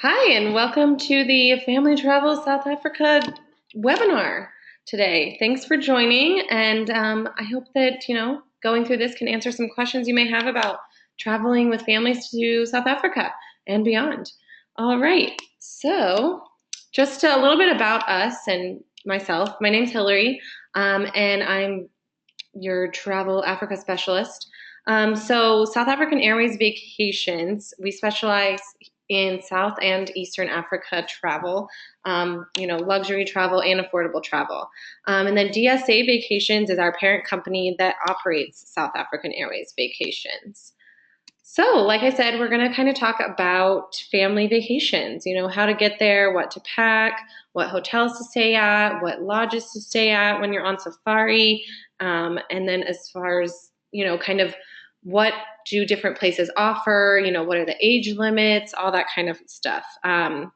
Hi, and welcome to the Family Travel South Africa webinar today. Thanks for joining, and I hope that, going through this can answer some questions you may have about traveling with families to South Africa and beyond. All right, so just a little bit about us and myself. My name's Hillary, and I'm your travel Africa specialist. So South African Airways Vacations, we specialize in South and Eastern Africa travel, luxury travel and affordable travel. And then DSA Vacations is our parent company that operates South African Airways Vacations. So, like I said, we're going to kind of talk about family vacations, how to get there, what to pack, what hotels to stay at, what lodges to stay at when you're on safari. And then as far as, kind of what do different places offer, what are the age limits, all that kind of stuff. So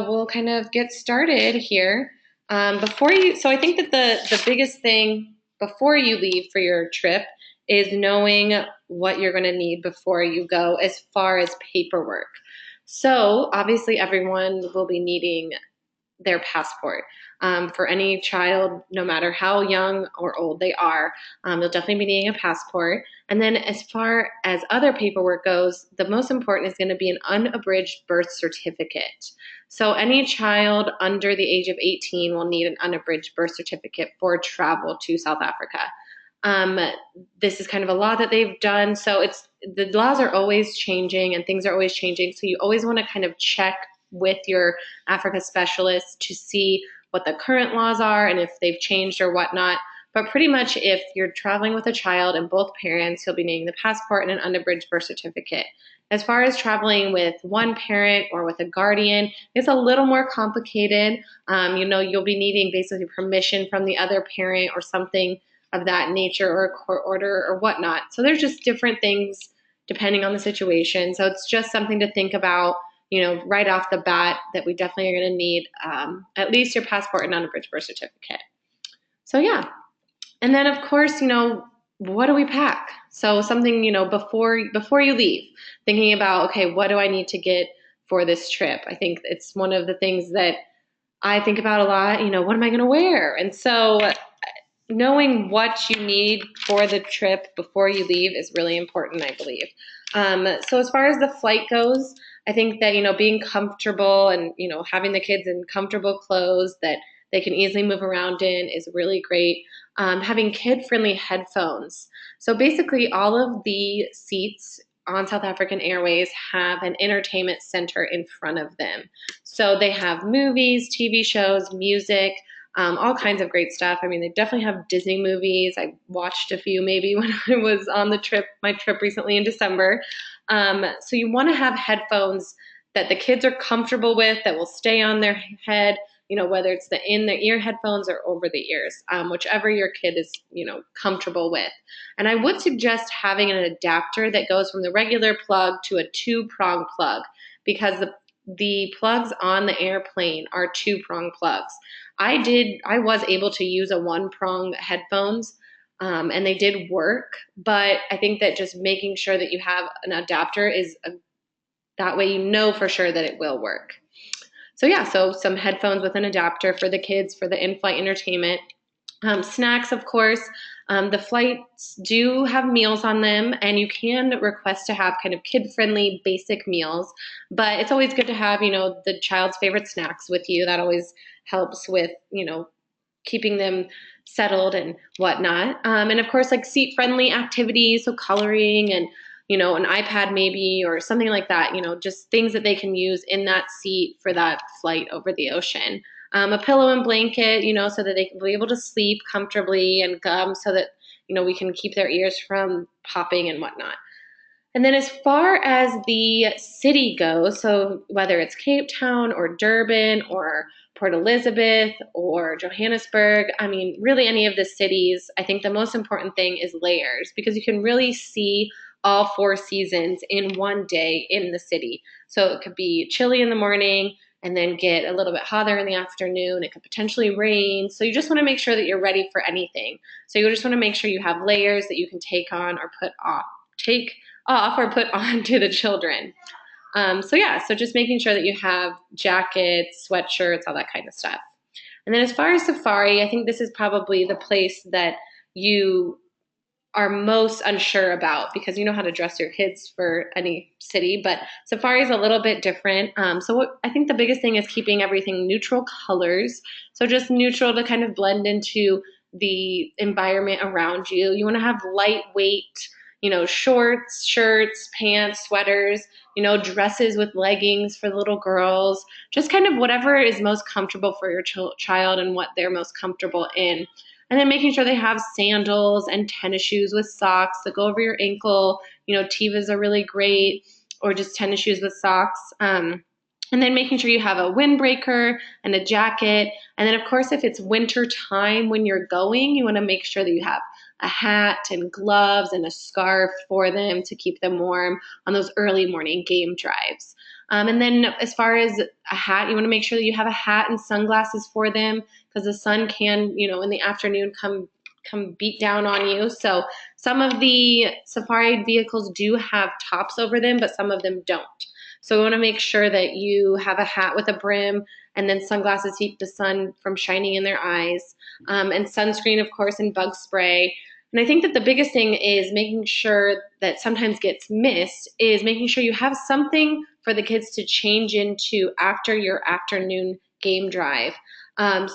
we'll kind of get started here. So I think that the biggest thing before you leave for your trip is knowing what you're going to need before you go as far as paperwork. So obviously everyone will be needing their passport. For any child, no matter how young or old they are, they'll definitely be needing a passport. And then as far as other paperwork goes, the most important is going to be an unabridged birth certificate. So any child under the age of 18 will need an unabridged birth certificate for travel to South Africa. This is kind of a law that they've done. So the laws are always changing and things are always changing. So you always want to kind of check with your Africa specialist to see what the current laws are and if they've changed or whatnot. But pretty much if you're traveling with a child and both parents, you'll be needing the passport and an unabridged birth certificate. As far as traveling with one parent or with a guardian, it's a little more complicated. You'll be needing basically permission from the other parent or something of that nature, or a court order or whatnot. So there's just different things depending on the situation. So it's just something to think about, right off the bat, that we definitely are going to need at least your passport and unabridged birth certificate. So yeah. And then of course, what do we pack? So something, before you leave, thinking about, okay, what do I need to get for this trip? I think it's one of the things that I think about a lot, what am I going to wear? And so knowing what you need for the trip before you leave is really important, I believe. So as far as the flight goes, I think that, being comfortable and, having the kids in comfortable clothes that they can easily move around in is really great. Having kid-friendly headphones. So basically all of the seats on South African Airways have an entertainment center in front of them. So they have movies, TV shows, music, all kinds of great stuff. I mean, they definitely have Disney movies. I watched a few maybe when I was on my trip recently in December. So you want to have headphones that the kids are comfortable with, that will stay on their head, whether it's the in the ear headphones or over the ears, whichever your kid is, comfortable with. And I would suggest having an adapter that goes from the regular plug to a 2-prong plug, because the plugs on the airplane are 2-prong plugs. I was able to use a 1-prong headphones, and they did work, but I think that just making sure that you have an adapter that way for sure that it will work. So yeah, so some headphones with an adapter for the kids for the in-flight entertainment. Snacks, of course. The flights do have meals on them, and you can request to have kind of kid-friendly basic meals, but it's always good to have, the child's favorite snacks with you. That always helps with, keeping them settled and whatnot. And of course, like seat-friendly activities, so coloring and, an iPad maybe or something like that, just things that they can use in that seat for that flight over the ocean. A pillow and blanket, so that they can be able to sleep comfortably, and gum so that, we can keep their ears from popping and whatnot. And then as far as the city goes, so whether it's Cape Town or Durban or Port Elizabeth or Johannesburg, I mean, really any of the cities, I think the most important thing is layers, because you can really see all 4 seasons in one day in the city. So it could be chilly in the morning and then get a little bit hotter in the afternoon. It could potentially rain. So you just want to make sure that you're ready for anything. So you just want to make sure you have layers that you can take off or put on to the children. So yeah, so just making sure that you have jackets, sweatshirts, all that kind of stuff. And then as far as safari, I think this is probably the place that you are most unsure about because you know how to dress your kids for any city, but safari is a little bit different. So what I think the biggest thing is keeping everything neutral colors. So just neutral to kind of blend into the environment around you. You want to have lightweight, shorts, shirts, pants, sweaters, dresses with leggings for the little girls, just kind of whatever is most comfortable for your child and what they're most comfortable in. And then making sure they have sandals and tennis shoes with socks that go over your ankle. Tevas are really great, or just tennis shoes with socks. And then making sure you have a windbreaker and a jacket. And then, of course, if it's winter time when you're going, you want to make sure that you have a hat and gloves and a scarf for them to keep them warm on those early morning game drives. And then as far as a hat, you want to make sure that you have a hat and sunglasses for them because the sun can, in the afternoon come beat down on you. So some of the safari vehicles do have tops over them, but some of them don't. So we want to make sure that you have a hat with a brim and then sunglasses to keep the sun from shining in their eyes, and sunscreen, of course, and bug spray. And I think that the biggest thing is making sure that sometimes gets missed is making sure you have something for the kids to change into after your afternoon game drive.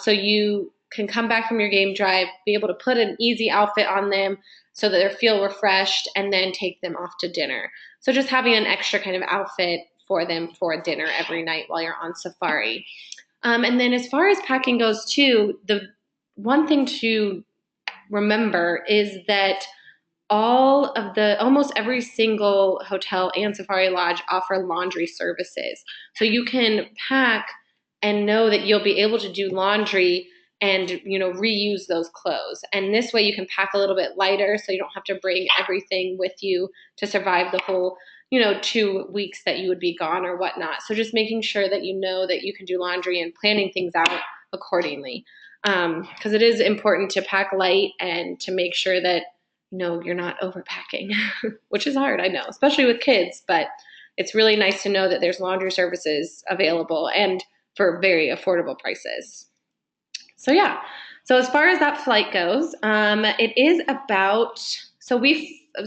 So you can come back from your game drive, be able to put an easy outfit on them so that they feel refreshed, and then take them off to dinner. So just having an extra kind of outfit for them for dinner every night while you're on safari. And then as far as packing goes too, the one thing to remember is that almost every single hotel and safari lodge offer laundry services. So you can pack and know that you'll be able to do laundry and reuse those clothes. And this way you can pack a little bit lighter so you don't have to bring everything with you to survive the whole 2 weeks that you would be gone or whatnot. So just making sure that you know that you can do laundry and planning things out accordingly. Because it is important to pack light and to make sure that you're not overpacking, which is hard, I know, especially with kids, but it's really nice to know that there's laundry services available and for very affordable prices. So yeah, so as far as that flight goes, it's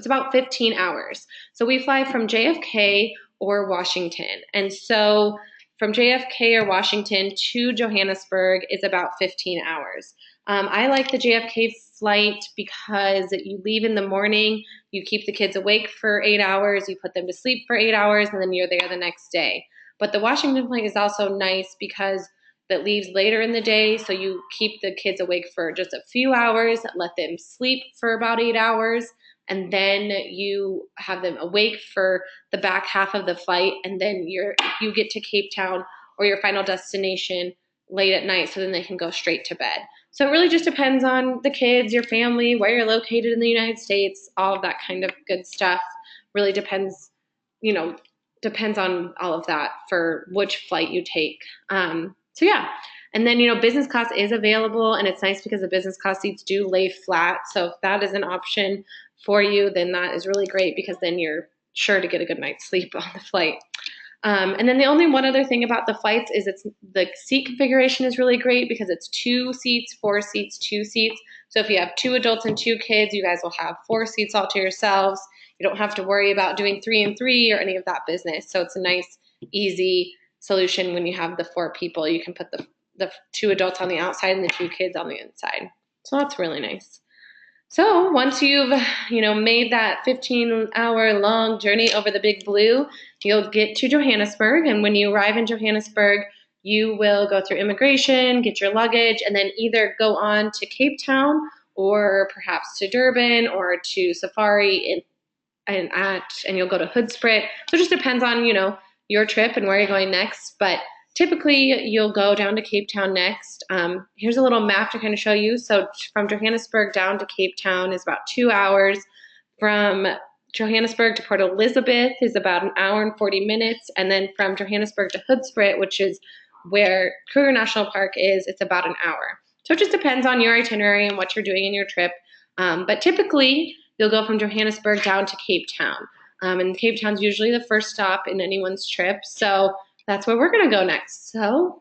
about 15 hours. So we fly from JFK or Washington. And so from JFK or Washington to Johannesburg is about 15 hours. I like the JFK flight because you leave in the morning, you keep the kids awake for 8 hours, you put them to sleep for 8 hours, and then you're there the next day. But the Washington flight is also nice because that leaves later in the day, so you keep the kids awake for just a few hours, let them sleep for about 8 hours, and then you have them awake for the back half of the flight, and then you get to Cape Town or your final destination late at night, so then they can go straight to bed. So it really just depends on the kids, your family, where you're located in the United States, all of that kind of good stuff. Really depends on all of that for which flight you take. So yeah. And then, business class is available, and it's nice because the business class seats do lay flat. So if that is an option for you, then that is really great because then you're sure to get a good night's sleep on the flight. And then the only one other thing about the flights is the seat configuration is really great because it's 2 seats, 4 seats, 2 seats. So if you have 2 adults and 2 kids, you guys will have 4 seats all to yourselves. You don't have to worry about doing 3 and 3 or any of that business. So it's a nice, easy solution when you have the 4 people. You can put the 2 adults on the outside and the 2 kids on the inside. So that's really nice. So once you've, made that 15-hour long journey over the Big Blue, you'll get to Johannesburg. And when you arrive in Johannesburg, you will go through immigration, get your luggage, and then either go on to Cape Town or perhaps to Durban or to Safari and you'll go to Hoedspruit. So it just depends on, your trip and where you're going next. But typically, you'll go down to Cape Town next. Here's a little map to kind of show you. So from Johannesburg down to Cape Town is about 2 hours. From Johannesburg to Port Elizabeth is about 1 hour and 40 minutes. And then from Johannesburg to Hoedspruit, which is where Kruger National Park is, it's about 1 hour. So it just depends on your itinerary and what you're doing in your trip. But typically, you'll go from Johannesburg down to Cape Town. And Cape Town's usually the first stop in anyone's trip. So that's where we're going to go next. So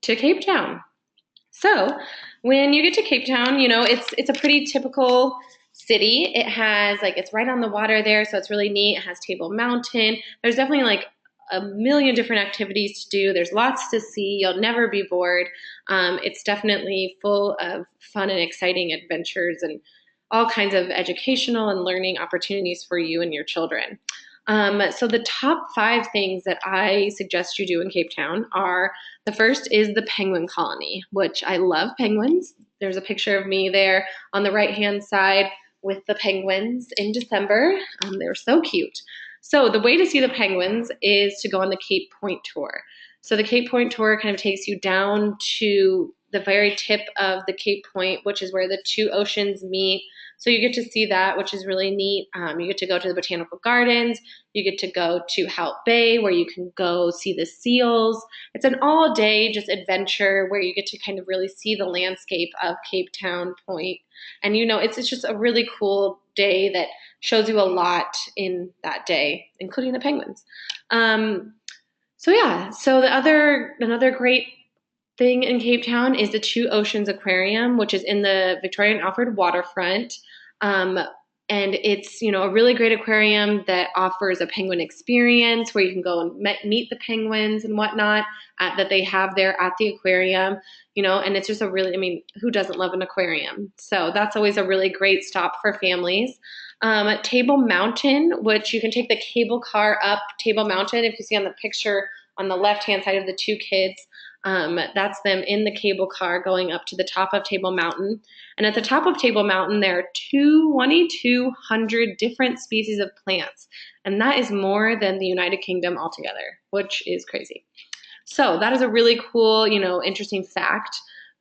to Cape Town. So when you get to Cape Town, it's a pretty typical city. It has it's right on the water there, so it's really neat. It has Table Mountain. There's definitely a million different activities to do. There's lots to see. You'll never be bored. It's definitely full of fun and exciting adventures and all kinds of educational and learning opportunities for you and your children. So the top 5 things that I suggest you do in Cape Town are, the first is the penguin colony, which I love penguins. There's a picture of me there on the right-hand side with the penguins in December. They were so cute. So the way to see the penguins is to go on the Cape Point tour. So the Cape Point tour kind of takes you down to the very tip of the Cape Point, which is where the 2 oceans meet. So you get to see that, which is really neat. You get to go to the botanical gardens. You get to go to Hout Bay, where you can go see the seals. It's an all-day just adventure where you get to kind of really see the landscape of Cape Town Point. And it's just a really cool day that shows you a lot in that day, including the penguins. So another great thing in Cape Town is the Two Oceans Aquarium, which is in the Victoria and Alfred waterfront. And it's, a really great aquarium that offers a penguin experience where you can go and meet the penguins and whatnot that they have there at the aquarium, and it's just who doesn't love an aquarium? So that's always a really great stop for families. Table Mountain, which you can take the cable car up Table Mountain. If you see on the picture on the left-hand side of the 2 kids, that's them in the cable car going up to the top of Table Mountain. And at the top of Table Mountain, there are 2,200 different species of plants. And that is more than the United Kingdom altogether, which is crazy. So that is a really cool, interesting fact.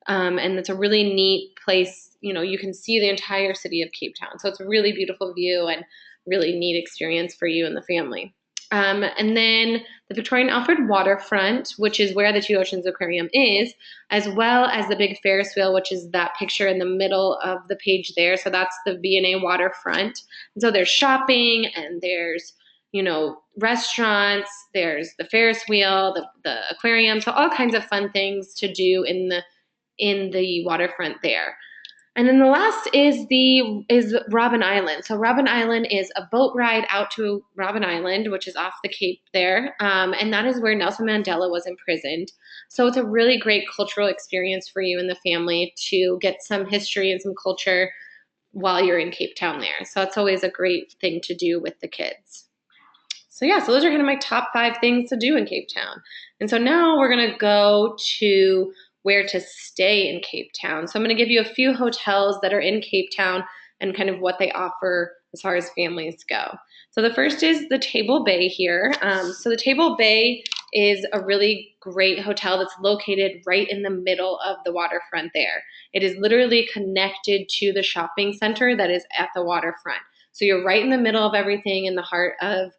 And it's a really neat place. You can see the entire city of Cape Town. So it's a really beautiful view and really neat experience for you and the family. And then the Victoria and Alfred waterfront, which is where the Two Oceans Aquarium is, as well as the big Ferris wheel, which is that picture in the middle of the page there. So that's the V&A waterfront. And so there's shopping and there's, restaurants, there's the Ferris wheel, the aquarium. So all kinds of fun things to do in the waterfront there. And then the last is Robben Island. So Robben Island is a boat ride out to Robben Island, which is off the Cape there. And that is where Nelson Mandela was imprisoned. So it's a really great cultural experience for you and the family to get some history and some culture while you're in Cape Town there. So it's always a great thing to do with the kids. So those are kind of my top 5 things to do in Cape Town. And so now we're going to go to where to stay in Cape Town. So I'm going to give you a few hotels that are in Cape Town and kind of what they offer as far as families go. So the first is the Table Bay here. So the Table Bay is a really great hotel that's located right in the middle of the waterfront there. It is literally connected to the shopping center that is at the waterfront. So you're right in the middle of everything in the heart of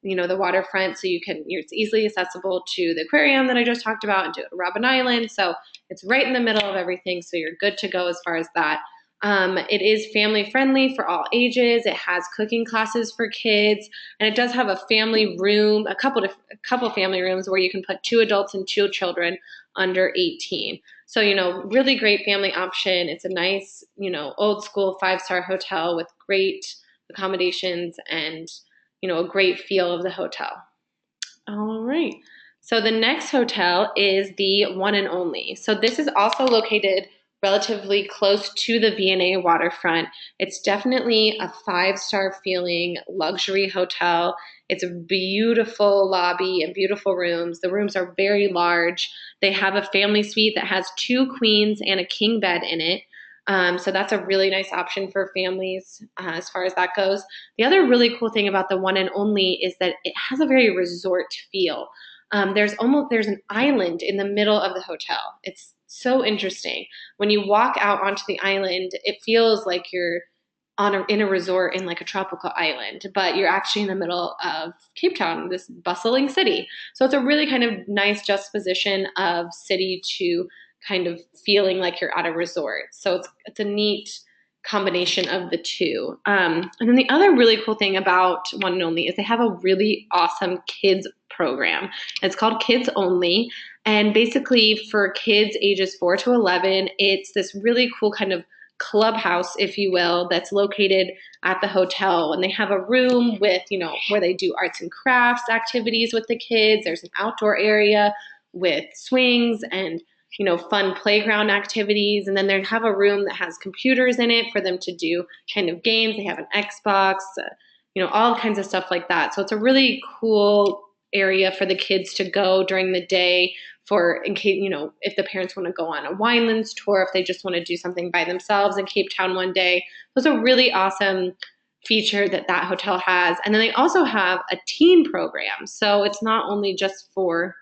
the waterfront, so it's easily accessible to the aquarium that I just talked about and to Robben Island. So it's right in the middle of everything, so you're good to go as far as that. It is family friendly for all ages. It has cooking classes for kids, and it does have a family room, a couple family rooms where you can put 2 adults and 2 children under 18. So, really great family option. It's a nice, old school 5-star hotel with great accommodations and a great feel of the hotel. All right. So the next hotel is the One and Only. So this is also located relatively close to the V&A waterfront. It's definitely a 5-star feeling luxury hotel. It's a beautiful lobby and beautiful rooms. The rooms are very large. They have a family suite that has 2 queens and a king bed in it. So that's a really nice option for families as far as that goes. The other really cool thing about the One and Only is that it has a very resort feel. There's an island in the middle of the hotel. It's so interesting. When you walk out onto the island, it feels like you're in a resort in like a tropical island, but you're actually in the middle of Cape Town, this bustling city. So it's a really kind of nice juxtaposition of city to kind of feeling like you're at a resort. So it's a neat combination of the two. And then the other really cool thing about One and Only is they have a really awesome kids program. It's called Kids Only. And basically, for kids ages 4 to 11, it's this really cool kind of clubhouse, if you will, that's located at the hotel. And they have a room with, where they do arts and crafts activities with the kids. There's an outdoor area with swings and fun playground activities. And then they have a room that has computers in it for them to do kind of games. They have an Xbox, all kinds of stuff like that. So it's a really cool area for the kids to go during the day for, in case, if the parents want to go on a Winelands tour, if they just want to do something by themselves in Cape Town one day. It's a really awesome feature that hotel has. And then they also have a teen program. So it's not only just for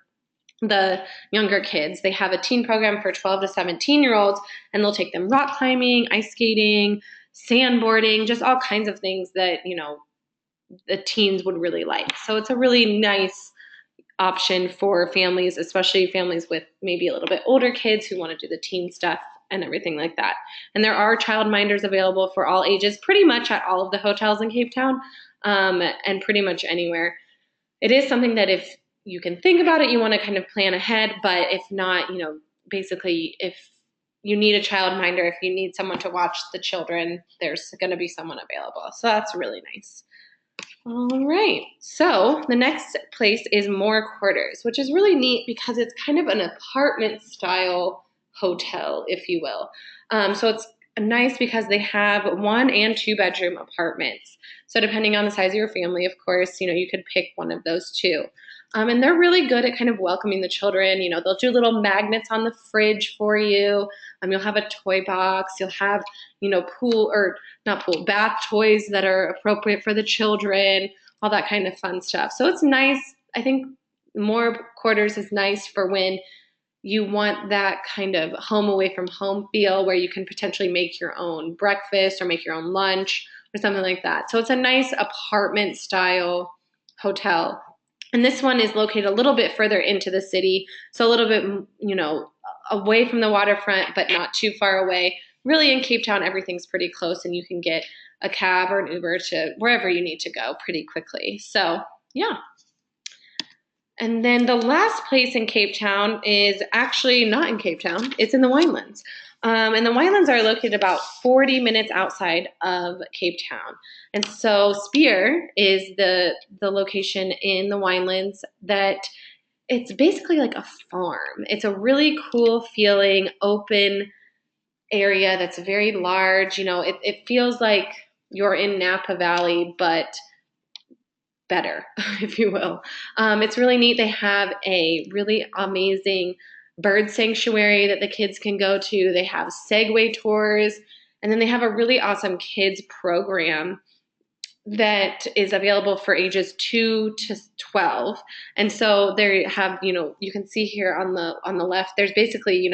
the younger kids. They have a teen program for 12 to 17-year-olds, and they'll take them rock climbing, ice skating, sandboarding, just all kinds of things that, the teens would really like. So it's a really nice option for families, especially families with maybe a little bit older kids who want to do the teen stuff and everything like that. And there are childminders available for all ages, pretty much at all of the hotels in Cape Town, and pretty much anywhere. It is something that if you can think about it, you want to kind of plan ahead, but if not, basically if you need a childminder, if you need someone to watch the children, there's going to be someone available. So that's really nice. All right, so the next place is More Quarters, which is really neat because it's kind of an apartment style hotel, if you will. So it's nice because they have 1 and 2 bedroom apartments. So depending on the size of your family, of course, you could pick one of those two. And they're really good at kind of welcoming the children. They'll do little magnets on the fridge for you. You'll have a toy box. You'll have, bath toys that are appropriate for the children, all that kind of fun stuff. So it's nice. I think More Quarters is nice for when you want that kind of home away from home feel where you can potentially make your own breakfast or make your own lunch or something like that. So it's a nice apartment style hotel. And this one is located a little bit further into the city, so a little bit, away from the waterfront, but not too far away. Really, in Cape Town, everything's pretty close, and you can get a cab or an Uber to wherever you need to go pretty quickly. So, yeah. And then the last place in Cape Town is actually not in Cape Town. It's in the Winelands. And the Winelands are located about 40 minutes outside of Cape Town. And so Spear is the location in the Winelands that it's basically like a farm. It's a really cool feeling, open area that's very large. It feels like you're in Napa Valley, but better, if you will. It's really neat. They have a really amazing bird sanctuary that the kids can go to. They have Segway tours, and then they have a really awesome kids program that is available for ages 2 to 12. And so they have, you can see here on the left, there's basically,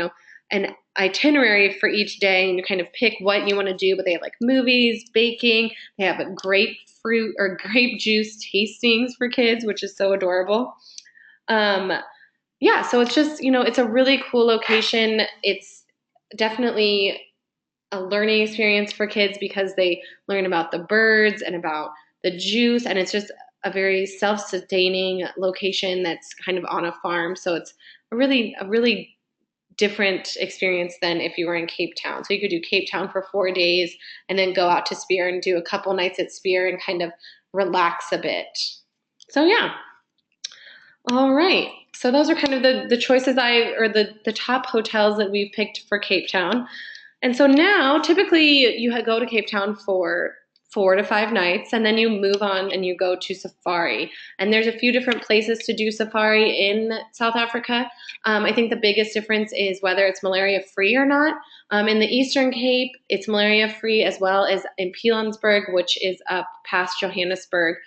an itinerary for each day, and you kind of pick what you want to do, but they have like movies, baking, they have a grapefruit or grape juice tastings for kids, which is so adorable. Yeah, so it's just, it's a really cool location. It's definitely a learning experience for kids because they learn about the birds and about the juice, and it's just a very self-sustaining location that's kind of on a farm. So it's a really different experience than if you were in Cape Town. So you could do Cape Town for 4 days and then go out to Spear and do a couple nights at Spear and kind of relax a bit. So yeah. All right. So those are kind of the choices the top hotels that we've picked for Cape Town. And so now typically you go to Cape Town for 4 to 5 nights, and then you move on and you go to safari. And there's a few different places to do safari in South Africa. I think the biggest difference is whether it's malaria free or not. In the Eastern Cape, it's malaria free, as well as in Pilanesberg, which is up past Johannesburg.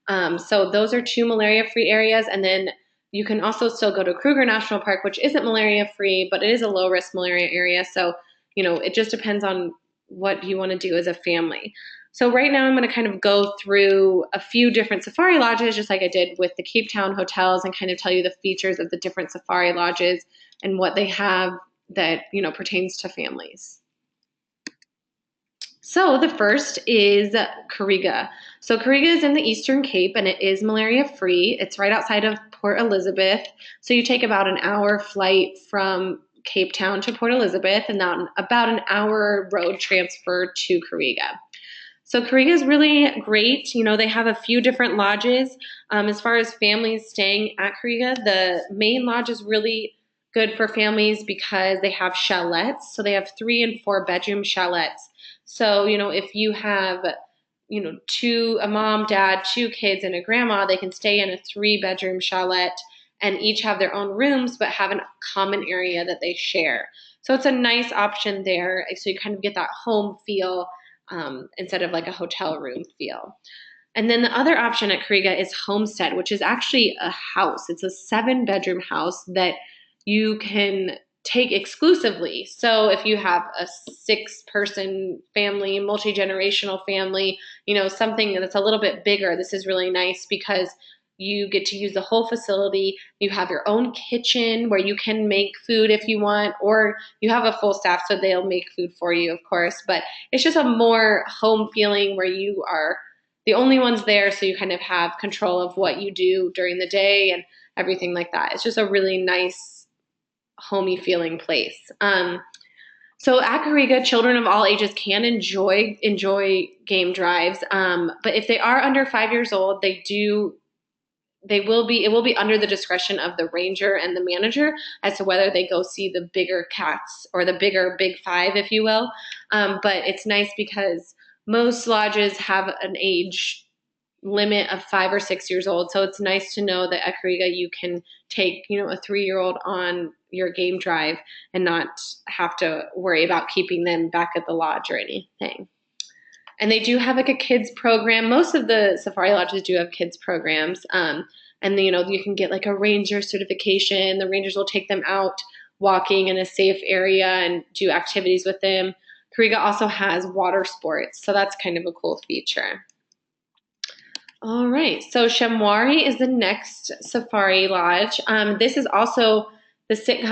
So those are 2 malaria free areas. And then you can also still go to Kruger National Park, which isn't malaria free, but it is a low risk malaria area. So, it just depends on what you want to do as a family. So right now I'm going to kind of go through a few different safari lodges, just like I did with the Cape Town hotels, and kind of tell you the features of the different safari lodges and what they have that, pertains to families. So the first is Kariga. So Kariga is in the Eastern Cape and it is malaria free. It's right outside of Port Elizabeth. So you take about an hour flight from Cape Town to Port Elizabeth and then about an hour road transfer to Kariga. So Kariga is really great. You know, they have a few different lodges. As far as families staying at Kariga, the main lodge is really good for families because they have chalets. So they have 3 and 4 bedroom chalets. So, you know, if you have, you know, a mom, dad, 2 kids, and a grandma, they can stay in a 3 bedroom chalet and each have their own rooms, but have a common area that they share. So it's a nice option there. So you kind of get that home feel instead of like a hotel room feel. And then the other option at Kariga is Homestead, which is actually a house. It's a 7 bedroom house that you can take exclusively. So if you have a 6 person family, multi-generational family, you know, something that's a little bit bigger, this is really nice because you get to use the whole facility. You have your own kitchen where you can make food if you want, or you have a full staff, so they'll make food for you, of course. But it's just a more home feeling where you are the only ones there, so you kind of have control of what you do during the day and everything like that. It's just a really nice, homey feeling place. So at Kariga, children of all ages can enjoy game drives, but if they are under 5 years old, it will be under the discretion of the ranger and the manager as to whether they go see the bigger cats or the bigger big five, if you will. But it's nice because most lodges have an age limit of 5 or 6 years old. So it's nice to know that at Kariga you can take, you know, a 3-year-old on your game drive and not have to worry about keeping them back at the lodge or anything. And they do have like a kids program. Most of the safari lodges do have kids programs. And you know, you can get like a ranger certification. The rangers will take them out walking in a safe area and do activities with them. Kariga also has water sports, so that's kind of a cool feature. All right, so Shamwari is the next safari lodge. This is also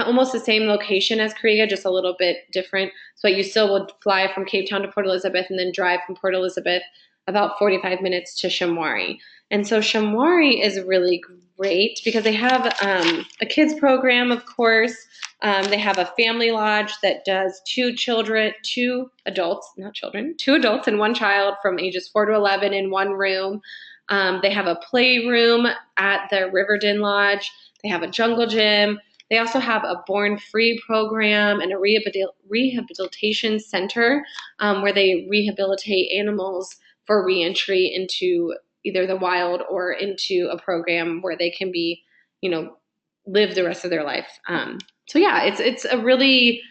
almost the same location as Kariga, just a little bit different. So you still would fly from Cape Town to Port Elizabeth and then drive from Port Elizabeth about 45 minutes to Shamwari. And so Shamwari is really great because they have a kids program, of course. They have a family lodge that does 2 adults and 1 child from ages 4 to 11 in one room. They have a playroom at the Riverdin Lodge. They have a jungle gym. They also have a Born Free program and a rehabilitation center where they rehabilitate animals for reentry into either the wild or into a program where they can be, you know, live the rest of their life. So yeah, it's a really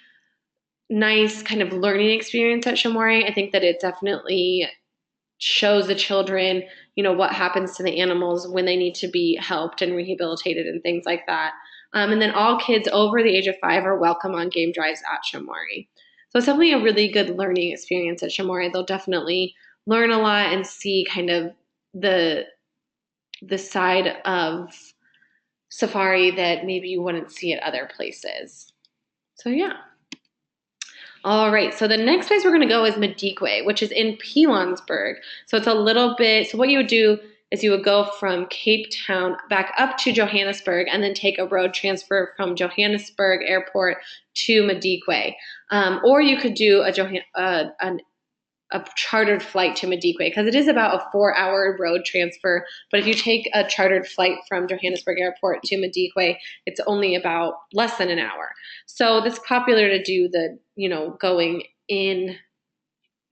nice kind of learning experience at Shamwari. I think that it definitely shows the children, you know, what happens to the animals when they need to be helped and rehabilitated and things like that. And then all kids over the age of 5 are welcome on game drives at Shamwari. So it's definitely a really good learning experience at Shamwari. They'll definitely learn a lot and see kind of the side of safari that maybe you wouldn't see at other places. So yeah. All right, so the next place we're going to go is Madikwe, which is in Pilanesberg. So it's a little bit, so what you would do is you would go from Cape Town back up to Johannesburg and then take a road transfer from Johannesburg Airport to Madikwe. Or you could do a chartered flight to Madikwe because it is about a 4-hour road transfer. But if you take a chartered flight from Johannesburg Airport to Madikwe, it's only about less than an hour. So it's popular to do the, you know, going in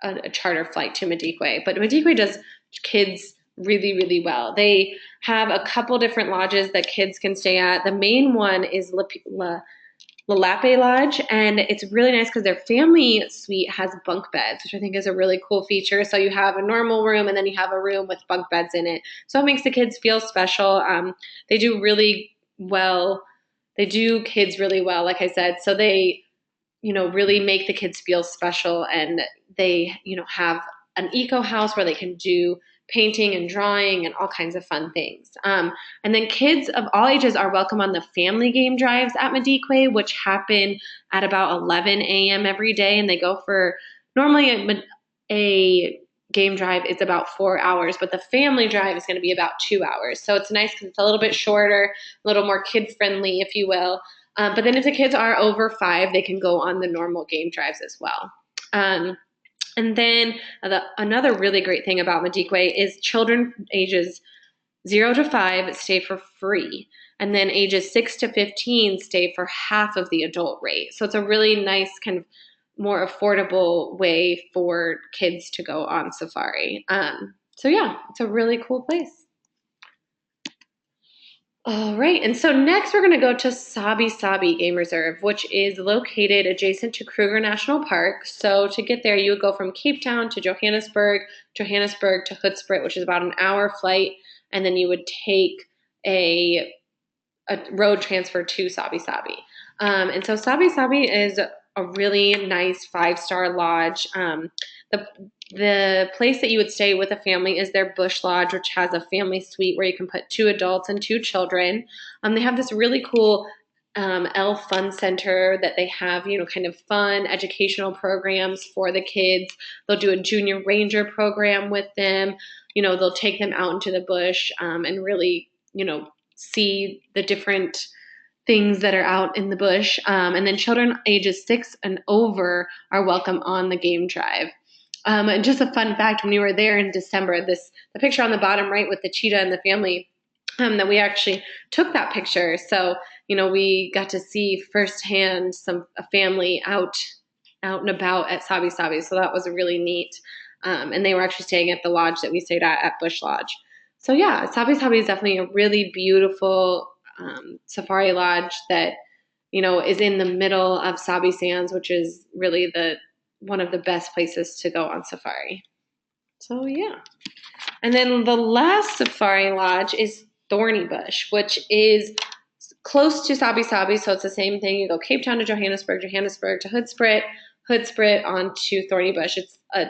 a charter flight to Madikwe. But Madikwe does kids really, really well. They have a couple different lodges that kids can stay at. The main one is Lalape Lodge, and it's really nice because their family suite has bunk beds, which I think is a really cool feature. So you have a normal room and then you have a room with bunk beds in it. So it makes the kids feel special. They do really well. They do kids really well, like I said. So they, you know, really make the kids feel special, and they, you know, have an eco house where they can do painting and drawing and all kinds of fun things. And then kids of all ages are welcome on the family game drives at Madikwe, which happen at about 11 a.m. every day. And they go for normally a game drive is about 4 hours, but the family drive is going to be about 2 hours. So it's nice because it's a little bit shorter, a little more kid friendly, if you will. But then if the kids are over 5, they can go on the normal game drives as well. And then another really great thing about Madikwe is children ages 0 to 5 stay for free. And then ages 6 to 15 stay for half of the adult rate. So it's a really nice kind of more affordable way for kids to go on safari. So yeah, it's a really cool place. All right, and so next we're going to go to Sabi Sabi Game Reserve, which is located adjacent to Kruger National Park. So to get there, you would go from Cape Town to Johannesburg, Johannesburg to Hoedspruit, which is about an hour flight, and then you would take a road transfer to Sabi Sabi. And so Sabi Sabi is a really nice 5-star lodge. The place that you would stay with a family is their Bush Lodge, which has a family suite where you can put 2 adults and 2 children. They have this really cool elf fun center that they have, kind of fun educational programs for the kids. They'll do a junior ranger program with them. They'll take them out into the bush and really, see the different things that are out in the bush. And then children ages 6 and over are welcome on the game drive. And just a fun fact, when we were there in December, the picture on the bottom right with the cheetah and the family, that we actually took that picture. So, we got to see firsthand a family out and about at Sabi Sabi. So that was really neat. And they were actually staying at the lodge that we stayed at Bush Lodge. So yeah, Sabi Sabi is definitely a really beautiful safari lodge that, is in the middle of Sabi Sands, which is really one of the best places to go on safari. So yeah. And then the last safari lodge is Thorny Bush, which is close to Sabi Sabi. So it's the same thing. You go Cape Town to Johannesburg, Johannesburg to Hoedspruit on to Thorny Bush. It's a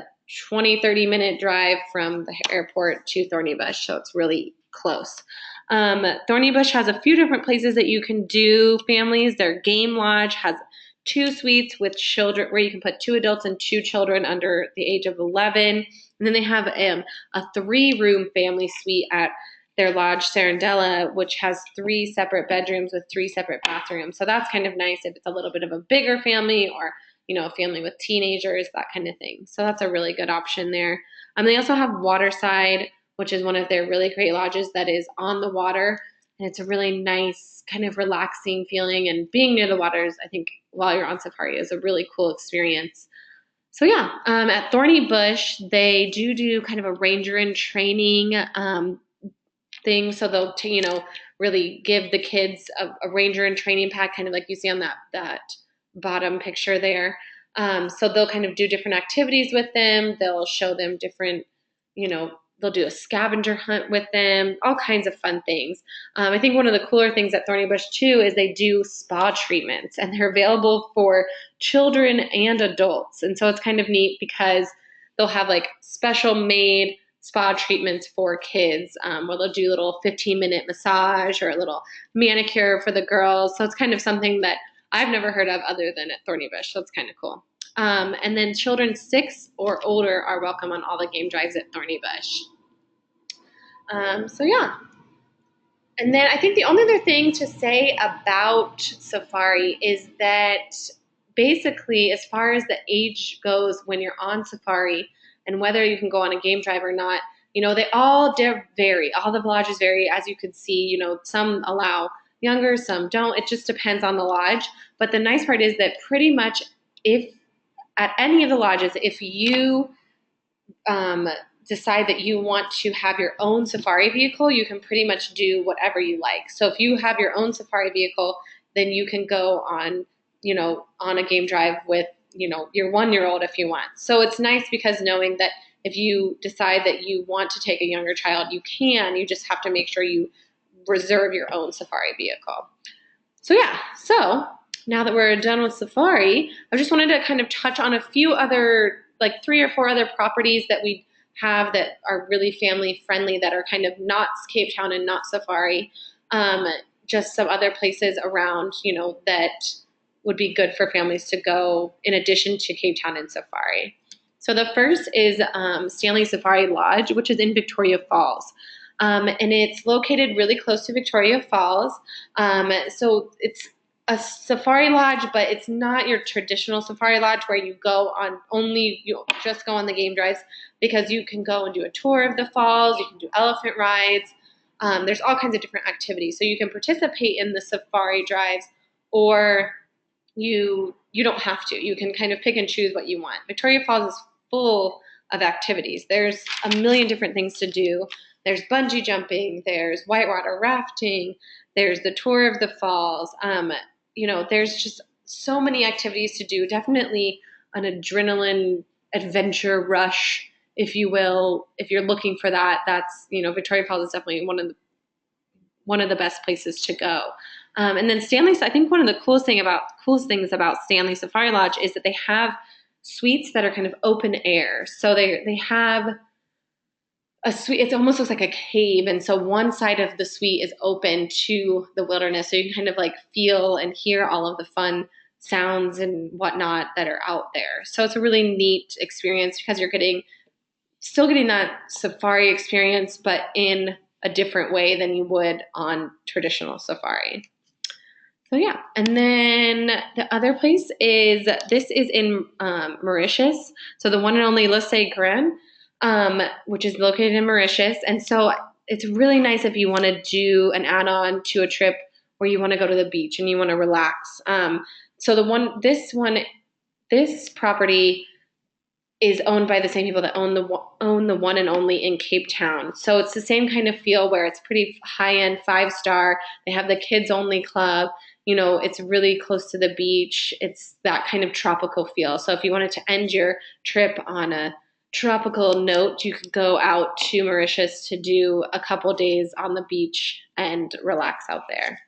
20-30 minute drive from the airport to Thorny Bush. So it's really close. Thorny Bush has a few different places that you can do families. Their game lodge has 2 suites with children where you can put 2 adults and 2 children under the age of 11. And then they have a 3-room family suite at their lodge Serendella, which has 3 separate bedrooms with 3 separate bathrooms. So that's kind of nice if it's a little bit of a bigger family or, a family with teenagers, that kind of thing. So that's a really good option there. They also have Waterside, which is one of their really great lodges that is on the water. And it's a really nice, kind of relaxing feeling. And being near the waters, I think, while you're on safari is a really cool experience. So yeah, at Thorny Bush, they do kind of a ranger in training thing. So they'll, really give the kids a ranger in training pack, kind of like you see on that bottom picture there. So they'll kind of do different activities with them. They'll show them different, they'll do a scavenger hunt with them, all kinds of fun things. I think one of the cooler things at Thorny Bush too is they do spa treatments, and they're available for children and adults. And so it's kind of neat because they'll have like special made spa treatments for kids where they'll do a little 15-minute massage or a little manicure for the girls. So it's kind of something that I've never heard of other than at Thorny Bush. So it's kind of cool. And then children 6 or older are welcome on all the game drives at Thorny Bush. So yeah. And then I think the only other thing to say about safari is that basically, as far as the age goes when you're on safari and whether you can go on a game drive or not, they all vary. All the lodges vary, as you could see. Some allow younger, some don't. It just depends on the lodge. But the nice part is that pretty much if at any of the lodges, if you decide that you want to have your own safari vehicle, you can pretty much do whatever you like. So if you have your own safari vehicle, then you can go on, on a game drive with, your 1-year-old if you want. So it's nice because knowing that if you decide that you want to take a younger child, you can. You just have to make sure you reserve your own safari vehicle. So yeah, so now that we're done with safari, I just wanted to kind of touch on a few other, like 3 or 4 other properties that we have that are really family friendly, that are kind of not Cape Town and not safari. Just some other places around, that would be good for families to go in addition to Cape Town and safari. So the first is Stanley Safari Lodge, which is in Victoria Falls. And it's located really close to Victoria Falls. So it's a safari lodge, but it's not your traditional safari lodge where you just go on the game drives, because you can go and do a tour of the falls, you can do elephant rides. There's all kinds of different activities. So you can participate in the safari drives, or you don't have to. You can kind of pick and choose what you want. Victoria Falls is full of activities. There's a million different things to do. There's bungee jumping, there's whitewater rafting, there's the tour of the falls. There's just so many activities to do. Definitely an adrenaline adventure rush, if you will. If you're looking for that, that's, Victoria Falls is definitely one of the best places to go. And then I think one of the coolest things about Stanley Safari Lodge is that they have suites that are kind of open air. So they have a suite. It almost looks like a cave, and so one side of the suite is open to the wilderness, so you can kind of like feel and hear all of the fun sounds and whatnot that are out there. So it's a really neat experience because you're still getting that safari experience, but in a different way than you would on traditional safari. So yeah, and then the other place is in Mauritius. So the one and only Le Grand, which is located in Mauritius. And so it's really nice if you want to do an add-on to a trip where you want to go to the beach and you want to relax. So this property is owned by the same people that own the one and only in Cape Town. So it's the same kind of feel where it's pretty high-end, 5-star. They have the kids-only club. It's really close to the beach. It's that kind of tropical feel. So if you wanted to end your trip on a tropical note, you could go out to Mauritius to do a couple days on the beach and relax out there.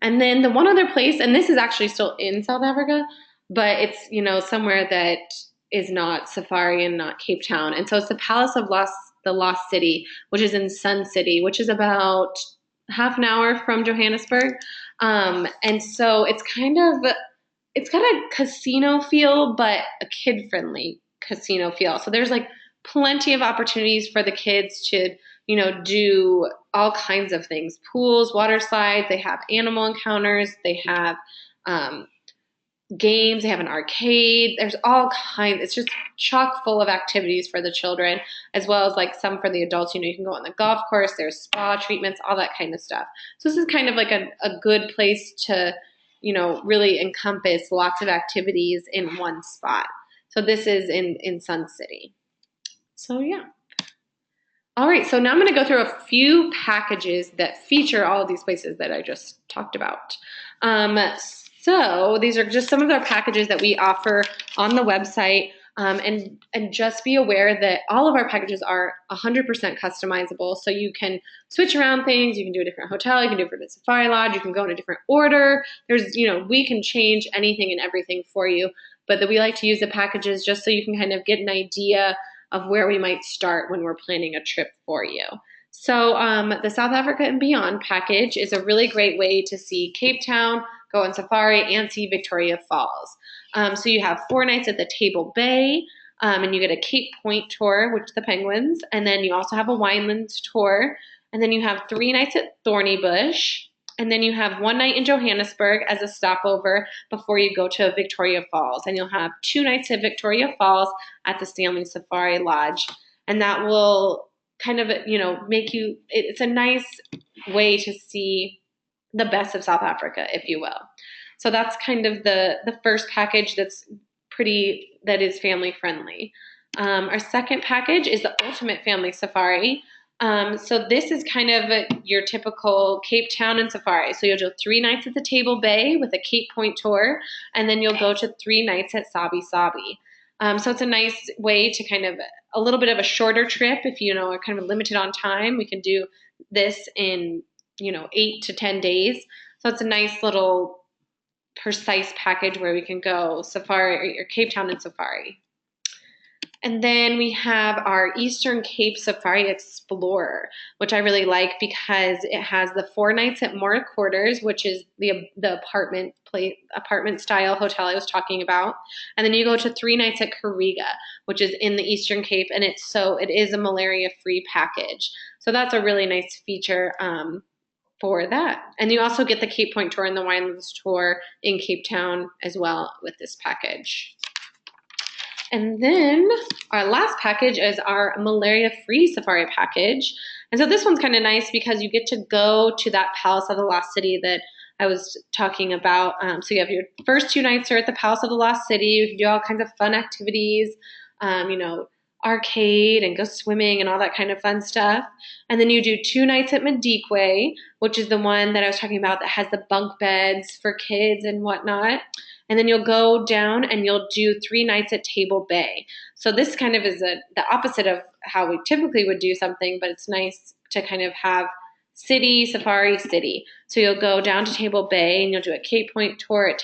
And then the one other place, and this is actually still in South Africa, but it's, somewhere that is not safari and not Cape Town. And so it's the Palace of the Lost City, which is in Sun City, which is about half an hour from Johannesburg. And so it's got a casino feel, but a kid-friendly casino feel. So there's like plenty of opportunities for the kids to, do all kinds of things. Pools, water slides, they have animal encounters, they have games, they have an arcade. There's all kinds. It's just chock full of activities for the children, as well as like some for the adults. You can go on the golf course, there's spa treatments, all that kind of stuff. So this is kind of like a good place to, really encompass lots of activities in one spot. So this is in Sun City. So yeah. All right, so now I'm going to go through a few packages that feature all of these places that I just talked about. So these are just some of our packages that we offer on the website. And just be aware that all of our packages are 100% customizable. So you can switch around things. You can do a different hotel. You can do a different safari lodge. You can go in a different order. We can change anything and everything for you. But that we like to use the packages just so you can kind of get an idea of where we might start when we're planning a trip for you. So the South Africa and Beyond package is a really great way to see Cape Town, go on safari, and see Victoria Falls. So you have 4 nights at the Table Bay, and you get a Cape Point tour, which is the penguins, and then you also have a Winelands tour, and then you have 3 nights at Thorny Bush, and then you have 1 night in Johannesburg as a stopover before you go to Victoria Falls, and you'll have 2 nights at Victoria Falls at the Stanley Safari Lodge, and that will kind of, it's a nice way to see the best of South Africa, if you will. So that's kind of the first package that is family friendly. Our second package is the Ultimate Family Safari. So this is kind of your typical Cape Town and safari. So you'll do 3 nights at the Table Bay with a Cape Point tour, and then you'll go to 3 nights at Sabi Sabi. So it's a nice way to kind of a little bit of a shorter trip. If are kind of limited on time, we can do this in 8 to 10 days. So it's a nice little precise package where we can go safari or Cape Town and safari. And then we have our Eastern Cape Safari Explorer, which I really like because it has the 4 nights at Mora Quarters, which is the apartment style hotel I was talking about. And then you go to 3 nights at Kariga, which is in the Eastern Cape, and it is a malaria free package. So that's a really nice feature for that. And you also get the Cape Point tour and the Winelands tour in Cape Town as well with this package. And then our last package is our malaria-free safari package. And so this one's kind of nice because you get to go to that Palace of the Lost City that I was talking about. So you have your first 2 nights are at the Palace of the Lost City. You can do all kinds of fun activities, arcade and go swimming and all that kind of fun stuff. And then you do 2 nights at Madikwe, which is the one that I was talking about that has the bunk beds for kids and whatnot. And then you'll go down and you'll do 3 nights at Table Bay. So this kind of is the opposite of how we typically would do something, but it's nice to kind of have safari city. So you'll go down to Table Bay and you'll do a Cape Point tour at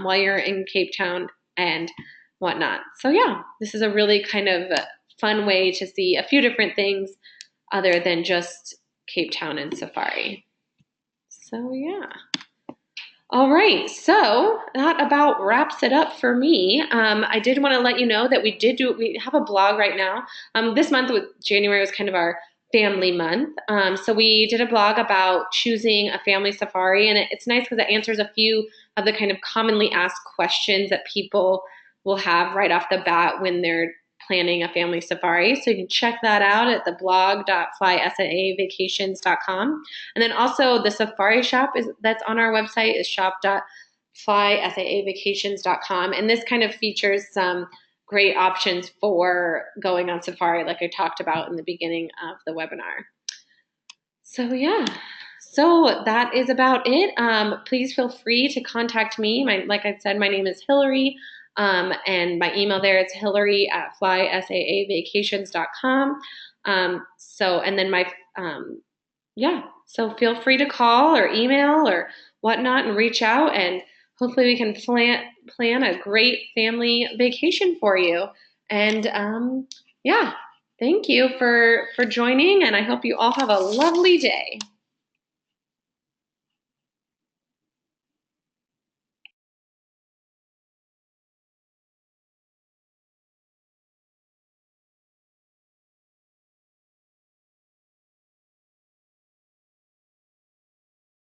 while you're in Cape Town and whatnot. So yeah, this is a really kind of fun way to see a few different things other than just Cape Town and safari. So yeah. All right, so that about wraps it up for me. I did want to let you know that we have a blog right now. This month, January, was kind of our family month. So we did a blog about choosing a family safari, and it's nice because it answers a few of the kind of commonly asked questions that people will have right off the bat when they're planning a family safari. So you can check that out at the blog.flysaavacations.com. And then also the safari shop that's on our website is shop.flysaavacations.com. And this kind of features some great options for going on safari, like I talked about in the beginning of the webinar. So yeah. So that is about it. Please feel free to contact me. Like I said, my name is Hillary. And my email there is hillary@flysaavacations.com. So feel free to call or email or whatnot and reach out, and hopefully we can plan a great family vacation for you. And thank you for joining, and I hope you all have a lovely day.